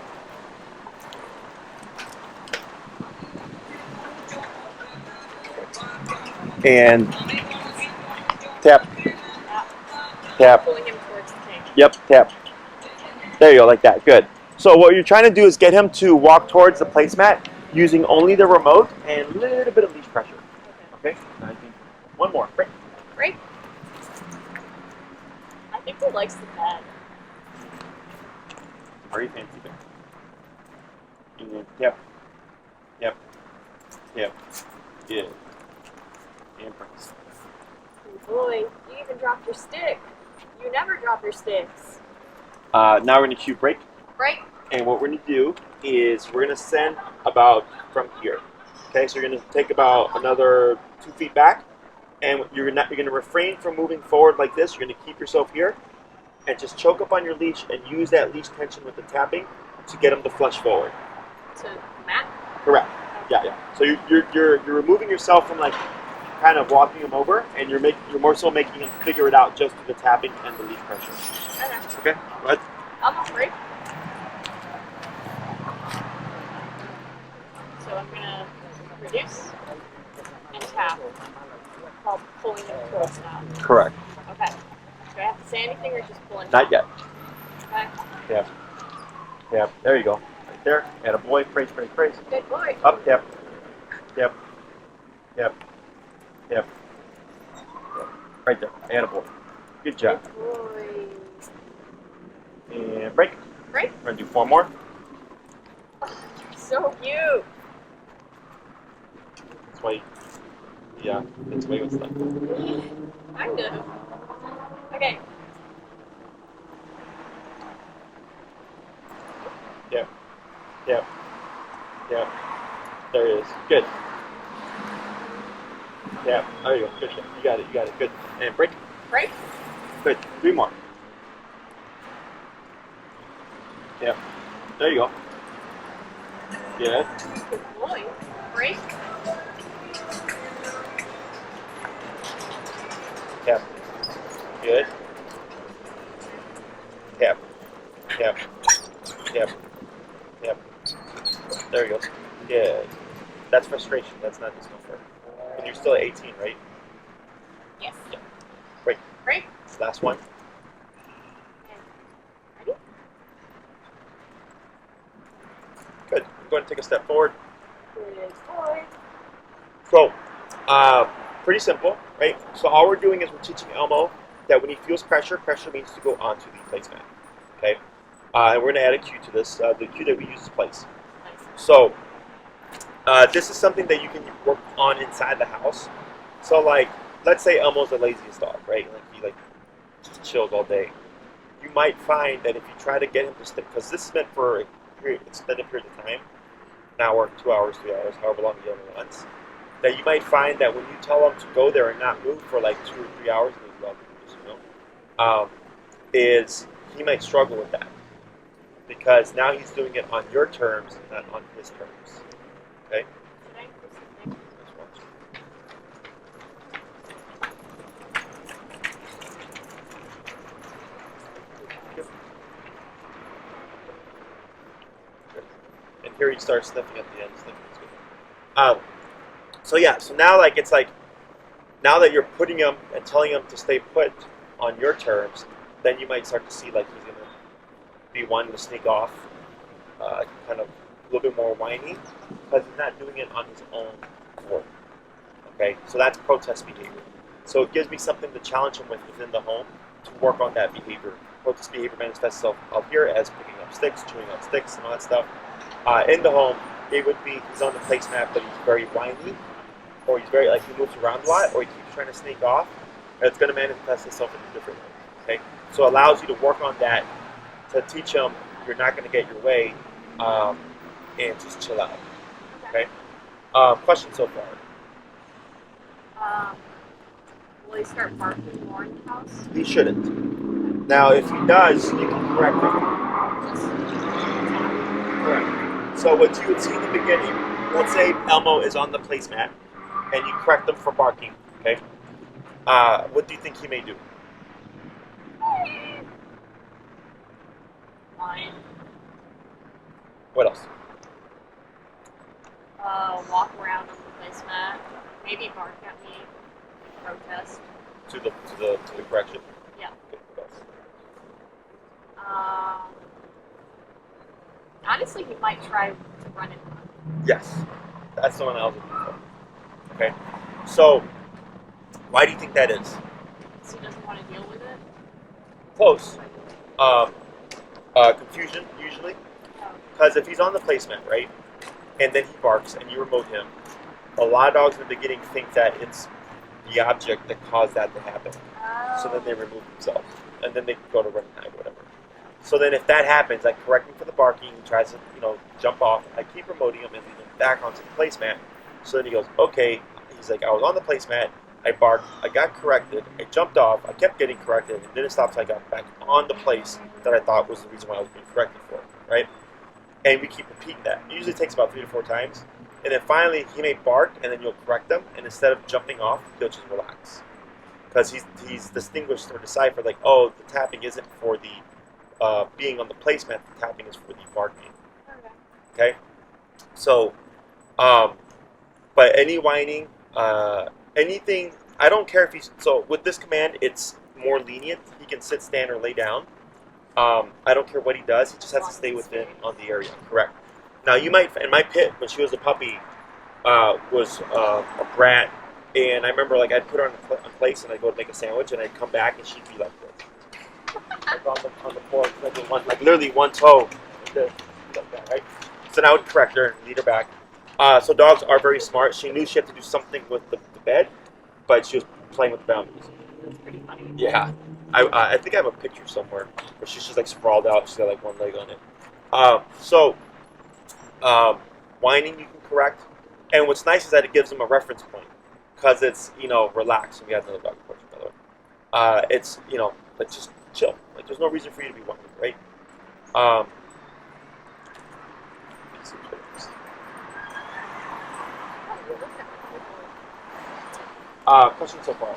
And tap. Tap. Pulling him towards the tank. Yep. Tap. There you go. Like that. Good. So what you're trying to do is get him to walk towards the placemat using only the remote and a little bit of leash pressure. Okay? 19. One more. Break. Break. I think he likes the bed. Very fancy there. And then tap. Tap. Tap. Good. And press. Good boy. You even dropped your stick. You never drop your sticks. Now we're going to cue break. Break. And what we're going to do is we're going to send about from here. Okay, so you're going to take about another 2 feet back, and you're going to refrain from moving forward like this. You're going to keep yourself here, and just choke up on your leash and use that leash tension with the tapping to get them to flush forward. To the mat? Correct. Yeah, yeah. So you're removing yourself from like kind of walking them over, and you're more so making them figure it out just through the tapping and the leash pressure. Okay. Okay. Go ahead. Almost break. So I'm gonna reduce and tap while pulling him towards now. Correct. Okay. Do I have to say anything or just pull him? Not yet. Okay. Tap. Tap. There you go. Right there. And a boy. Praise, praise, praise. Good boy. Up. Tap. Tap. Tap. Tap. Right there. And a boy. Good job. Good boy. And break. Break. We're going to do 4 more. So cute. That's why, yeah, that's why it was like. Kind of. Okay. Yep. Yep. Yep. There it is. Good. Yeah. There you go. Good. You got it. You got it. Good. And break. Break. Good. 3 more. Yep. There you go. Good. Good boy. Break. Tap. Good. Tap. Tap. Tap. Tap. There you go. Good. That's frustration. That's not discomfort. And you're still at 18, right? Yes. Break. Great. Last one. Ready? Good. I'm going to take a step forward. Good boy. So, pretty simple, right? So all we're doing is we're teaching Elmo that when he feels pressure, pressure means to go onto the placemat. Okay? And we're going to add a cue to this. The cue that we use is place. Nice. So this is something that you can work on inside the house. So like, let's say Elmo's the laziest dog, right? Like he just chills all day. You might find that if you try to get him to stick, because this is meant for a extended period of time, an hour, 2 hours, 3 hours, however long the owner wants, that you might find that when you tell him to go there and not move for like 2 or 3 hours, is he might struggle with that because now he's doing it on your terms, not on his terms. Okay. And here he starts sniffing at the end. So yeah, so now like it's like now that you're putting him and telling him to stay put on your terms, then you might start to see like he's gonna be wanting to sneak off, kind of a little bit more whiny because he's not doing it on his own accord. Okay, so that's protest behavior. So it gives me something to challenge him with within the home to work on that behavior. Protest behavior manifests itself out here as picking up sticks, chewing on sticks, and all that stuff. In the home, it would be he's on the placemat, but he's very whiny, or he's very he moves around a lot, or he keeps trying to sneak off. And it's going to manifest itself in different ways. Okay, so it allows you to work on that to teach him you're not going to get your way, and just chill out. Okay. Question so far. Will he start barking more in the house? He shouldn't. Now, if he does, you can correct him. Correct. So what you would see in the beginning, let's say Elmo is on the placemat, and you correct him for barking. Okay. What do you think he may do? Fine. What else? Walk around on the placemat. Maybe bark at me. Protest. To the correction. Yeah. Okay, what else? Honestly, he might try to run and run. Yes, that's the one I was looking for. Okay, so why do you think that is? Because he doesn't want to deal with it. Close. Confusion usually, because if he's on the placemat, right, and then he barks and you remote him, a lot of dogs in the beginning think that it's the object that caused that to happen. So then they remove themselves, and then they can go to run and hide, whatever. So then if that happens, I correct him for the barking, he tries to, jump off, I keep remoting him and lead him back onto the placemat. So then he goes, okay, he's like, I was on the placemat, I barked, I got corrected, I jumped off, I kept getting corrected, and then it stopped, so I got back on the place that I thought was the reason why I was being corrected for, right? And we keep repeating that. It usually takes about 3 to 4 times. And then finally, he may bark, and then you'll correct him, and instead of jumping off, he'll just relax. Because he's distinguished or deciphered, like, oh, the tapping isn't for the being on the placemat, the tapping is for the barking. Okay? So, but any whining, anything, I don't care if he's, so with this command, it's more lenient. He can sit, stand, or lay down. I don't care what he does, he just has to stay within on the area. Correct. Now, you might, in my pit, when she was a puppy, was a brat, and I remember, like, I'd put her on a place, and I'd go to make a sandwich, and I'd come back, and she'd be like this. Like on the floor, like literally one toe, like this, like that, right? So now I would correct her and lead her back. So dogs are very smart. She knew she had to do something with the bed, but she was playing with the boundaries. That's pretty funny. Yeah. I think I have a picture somewhere where she's just like sprawled out. She's got like one leg on it. Whining you can correct. And what's nice is that it gives them a reference point because it's, relaxed. We got another dog approach, by the way. It's, like just chill. Like there's no reason for you to be whining, right? Question so far?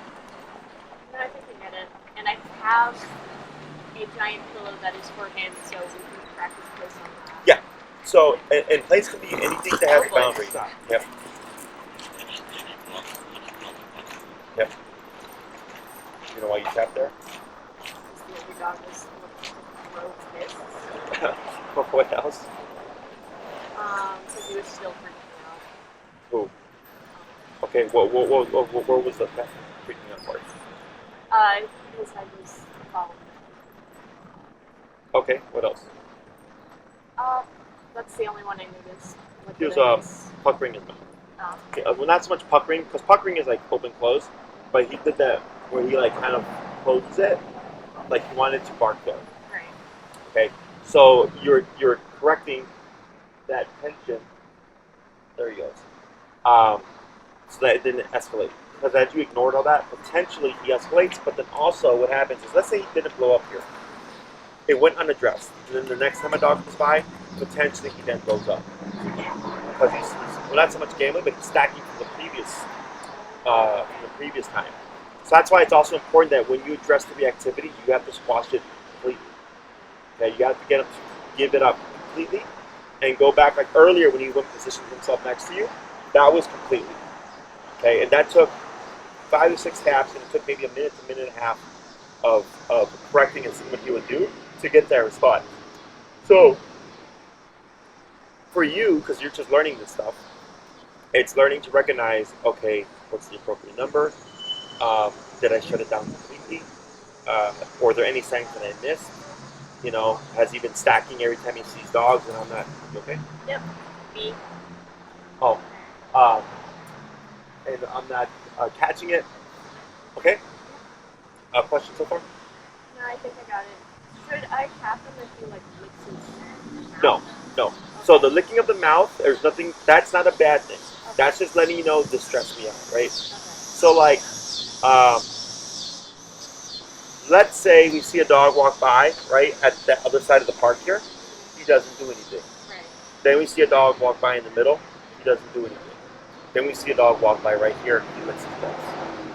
No, I think I get it. And I have a giant pillow that is for him, so we can practice place on that. Yeah. So, and place can be anything that has a boundary. Yep. Yep. you know why you tapped there? Because the other dog was looking to throw fists. What else? Because he was still freaking out. Oh. Okay. What was the freaking out part? His head was following. Okay. What else? That's the only one I noticed. He was puckering his mouth. Oh. Okay, well, not so much puckering, because puckering is like open close, but he did that where he like kind of closes it, like he wanted to bark there. Right. Okay, so you're correcting that tension. There he goes. So that it didn't escalate. Because as you ignored all that, potentially he escalates. But then also what happens is, let's say he didn't blow up here. It went unaddressed. And then the next time a dog comes by, potentially he then blows up. Because he's well, not so much gambling, but he's stacking from the previous time. So that's why it's also important that when you address the reactivity, you have to squash it completely. Okay, you have to get him to give it up completely and go back like earlier when he went positioned himself next to you. That was completely. Okay, and that took 5 to 6 taps, and it took maybe a minute to a minute and a half of correcting and seeing what he would do to get that response. So for you, because you're just learning this stuff, it's learning to recognize, okay, what's the appropriate number? Did I shut it down completely? Or are there any signs that I missed? You know, has he been stacking every time he sees dogs and I'm not? You okay? Yep. B. Oh. And I'm not catching it. Okay? Question so far? No, I think I got it. Should I tap him if he like licks his mouth? No. No. So the licking of the mouth, there's nothing, that's not a bad thing. Okay. That's just letting you know this stressed me out, right? Okay. So like, let's say we see a dog walk by, right, at the other side of the park here. He doesn't do anything. Right. Then we see a dog walk by in the middle. He doesn't do anything. Then we see a dog walk by right here. He licks his lips.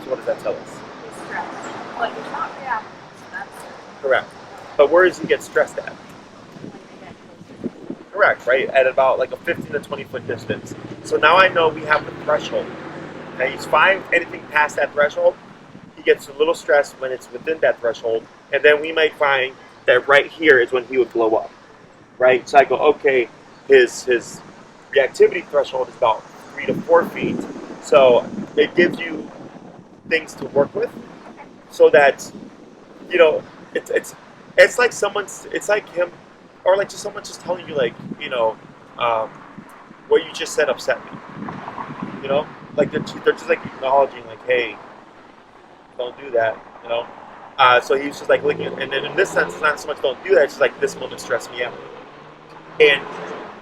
So what does that tell us? He's stressed. But he's not reactive, so that's Correct. But where does he get stressed at? when they get closer. Correct, right? At about like a 15 to 20 foot distance. So now I know we have the threshold. Now he's fine with anything past that threshold. He gets a little stressed when it's within that threshold. And then we might find that right here is when he would blow up. Right? So I go, okay, his reactivity threshold is about 3 to 4 feet. So it gives you things to work with so that, you know, it's like it's like him, or like just someone just telling you, like, you know, what you just said upset me. You know, like they're just like acknowledging, like, hey, don't do that. You know, so he's just like looking, and then in this sense, it's not so much don't do that. It's just like this moment stressed me out. And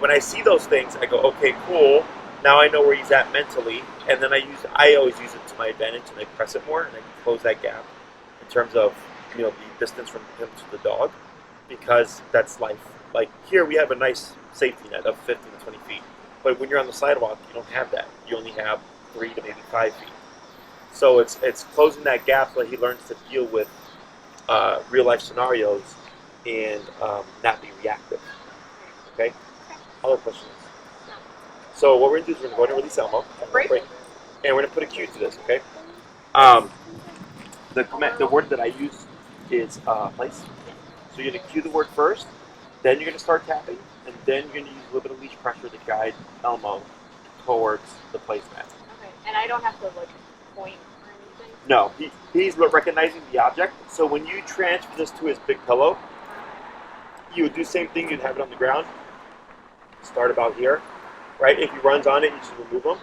when I see those things, I go, okay, cool. Now I know where he's at mentally, and then I always use it to my advantage, and I press it more, and I can close that gap in terms of, you know, the distance from him to the dog, because that's life. Like here, we have a nice safety net of 15 to 20 feet, but when you're on the sidewalk, you don't have that. You only have 3 to maybe 5 feet. So it's closing that gap so that he learns to deal with real life scenarios and not be reactive. Okay. Other questions? So what we're going to do is we're going to go and release Elmo. Break. And we're going to put a cue to this, okay? The word that I use is place. So you're going to cue the word first, then you're going to start tapping, and then you're going to use a little bit of leash pressure to guide Elmo towards the placemat. Okay. And I don't have to like point or anything? No, he's recognizing the object. So when you transfer this to his big pillow, you would do the same thing. You'd have it on the ground. Start about here. Right? If he runs on it, you just remove him.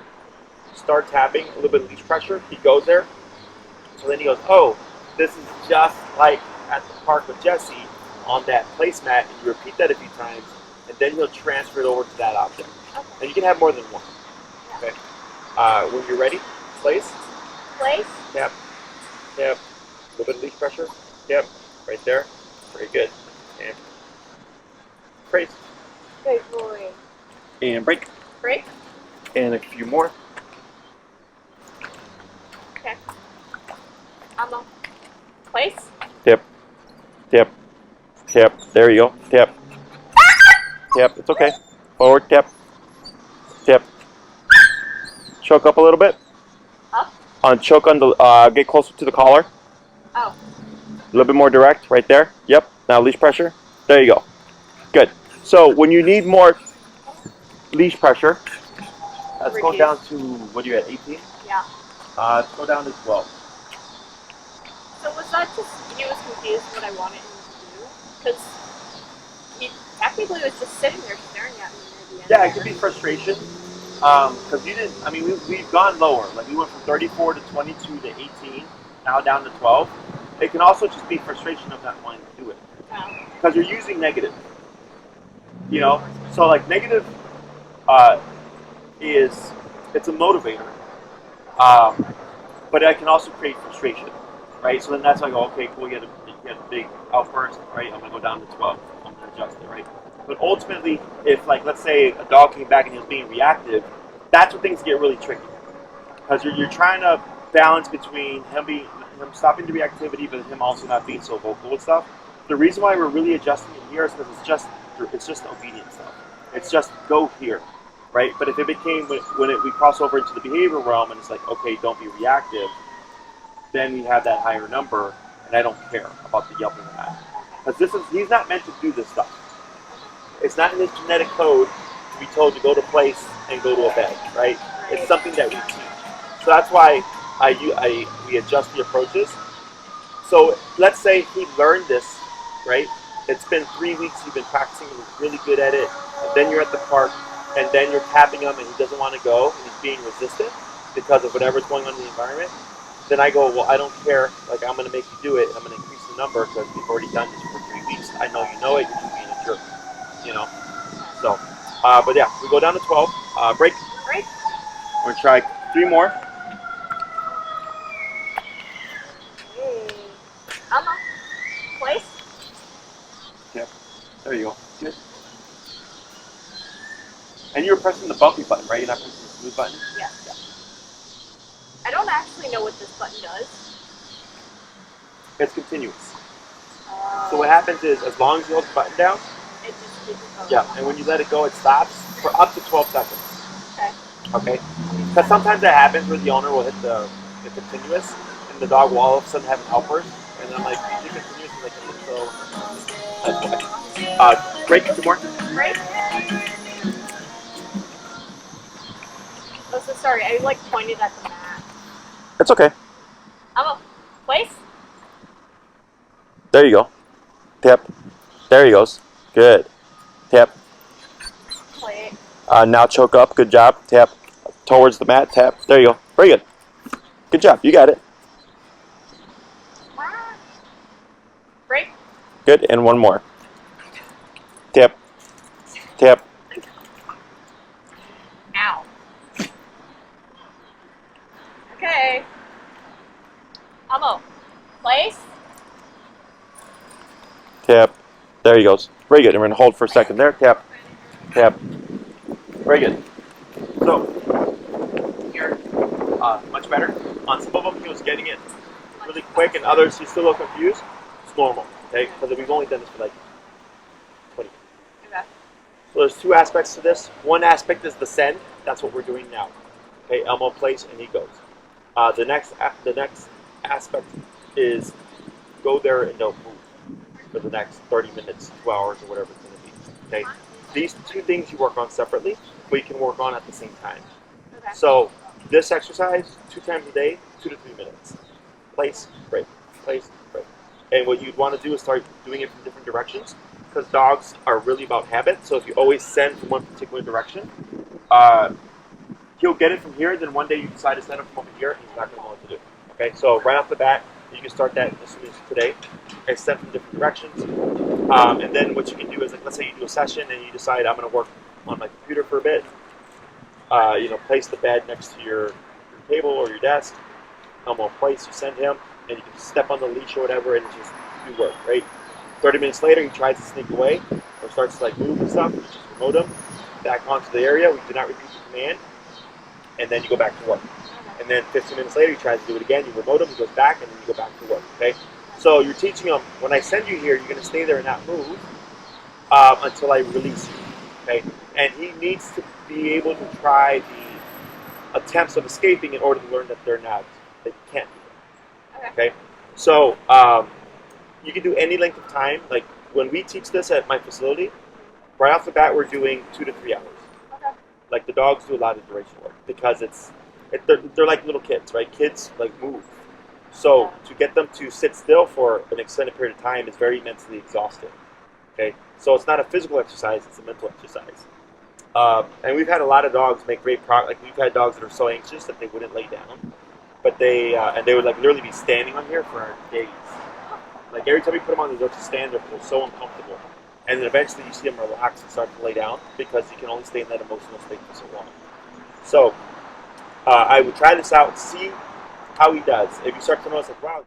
Start tapping, a little bit of leash pressure. He goes there. So then he goes, oh, this is just like at the park with Jesse on that placemat. And you repeat that a few times, and then he'll transfer it over to that object. Okay. And you can have more than one. Yeah. Okay. When you're ready, place. Place? Tap. Tap. A little bit of leash pressure. Yep. Right there. Very good. And praise. Good boy. And break. Break? And a few more. Okay. Elmo. Place? Tap. Tap. Tap. There you go. Tap. Tap. It's okay. Forward. Tap. Tap. Choke up a little bit. Up? Choke on the. Get closer to the collar. Oh. A little bit more direct, right there. Yep. Now leash pressure. There you go. Good. So when you need more leash pressure, let's go down to, what are you at, 18? Yeah. Let's go down to 12. So was that just he was confused what I wanted him to do? Because he technically was just sitting there staring at me near the end. Yeah, it could be frustration. Because you didn't, I mean, we've gone lower. Like we went from 34 to 22 to 18, now down to 12. It can also just be frustration of not wanting to do it. Because you're using negative. You know? So like negative it's a motivator. But it can also create frustration. Right? So then that's like, okay, cool, you had a big outburst, right? I'm gonna go down to 12. I'm gonna adjust it, right? But ultimately, if like let's say a dog came back and he was being reactive, that's where things get really tricky. Because you're trying to balance between him stopping the reactivity, but him also not being so vocal and stuff. The reason why we're really adjusting it here is because it's just obedience stuff. It's just go here, right? But if it became we cross over into the behavior realm and it's like, okay, don't be reactive, then we have that higher number, and I don't care about the yelping or not. Because he's not meant to do this stuff. It's not in his genetic code to be told to go to place and go to a bed, right? It's something that we teach. So that's why we adjust the approaches. So let's say he learned this, right? It's been 3 weeks, he's been practicing, he's really good at it, and then you're at the park, and then you're tapping him and he doesn't want to go, and he's being resistant because of whatever's going on in the environment. Then I go, well, I don't care. Like, I'm going to make you do it. I'm going to increase the number because we've already done this for 3 weeks. I know you know it. You're just being a jerk, you know? So, but yeah, we go down to 12. Break. Break. We're going to try 3 more. Hey. Elmo. Place. Yep. There you go. Good. And you were pressing the bumpy button, right? You're not pressing the smooth button? Yeah. I don't actually know what this button does. It's continuous. So what happens is, as long as you hold the button down, it just keeps going. yeah, and when you let it go, it stops for up to 12 seconds. Okay. Okay? Because sometimes that happens where the owner will hit the continuous, and the dog will all of a sudden have an outburst, and I'm like, you continuous, and like, so that's why. Break, 2 more. Break. Oh, so sorry. I like pointed at the mat. It's okay. Elmo. Place. There you go. Tap. There he goes. Good. Tap. Play. Now choke up. Good job. Tap towards the mat. Tap. There you go. Very good. Good job. You got it. Break. Good. And 1 more. Tap. Tap. Ow. Okay. Elmo. Place. Tap. There he goes. Very good. And we're going to hold for a second there. Tap. Tap. Very good. So, here, much better. On some of them, he was getting it really quick, and others, he's still a little confused. It's normal, okay? Because we've only done this for like 20 minutes. Okay. So there's 2 aspects to this. One aspect is the send. That's what we're doing now. Okay, Elmo plays and he goes. The next aspect is go there and don't move for the next 30 minutes, 2 hours, or whatever it's going to be. Okay. These 2 things you work on separately, but you can work on at the same time. Okay. So this exercise, 2 times a day, 2 to 3 minutes. Place, break, place, break. And what you'd want to do is start doing it from different directions, because dogs are really about habit. So if you always send from one particular direction, he'll get it from here. Then one day you decide to send him from over here, and he's not going to know what to do. Okay, so right off the bat, you can start that as soon as today. Okay, send from different directions. And then what you can do is, like, let's say you do a session and you decide I'm going to work on my computer for a bit. Place the bed next to your table or your desk. Elmo place, you send him, and you can step on the leash or whatever and just do work, right? 30 minutes later, he tries to sneak away or starts to like move and stuff. You just remote him back onto the area. We do not repeat the command, and then you go back to work. And then 15 minutes later, he tries to do it again. You remote him, he goes back, and then you go back to work. Okay. So you're teaching him, when I send you here, you're going to stay there and not move until I release you. Okay. And he needs to be able to try the attempts of escaping in order to learn that they can't do that. Okay. So you can do any length of time. Like when we teach this at my facility, right off the bat, we're doing 2 to 3 hours. Okay. Like the dogs do a lot of duration work because they're like little kids, right? Kids like move. So Yeah. to get them to sit still for an extended period of time is very mentally exhausting. Okay, so it's not a physical exercise; it's a mental exercise. And we've had a lot of dogs make great progress. Like we've had dogs that are so anxious that they wouldn't lay down, but they would like literally be standing on here for days. Like every time you put them on, they'll just stand there because they're so uncomfortable. And then eventually you see them relax and start to lay down because you can only stay in that emotional state for so long. So I would try this out, see how he does. If you start to notice like, wow,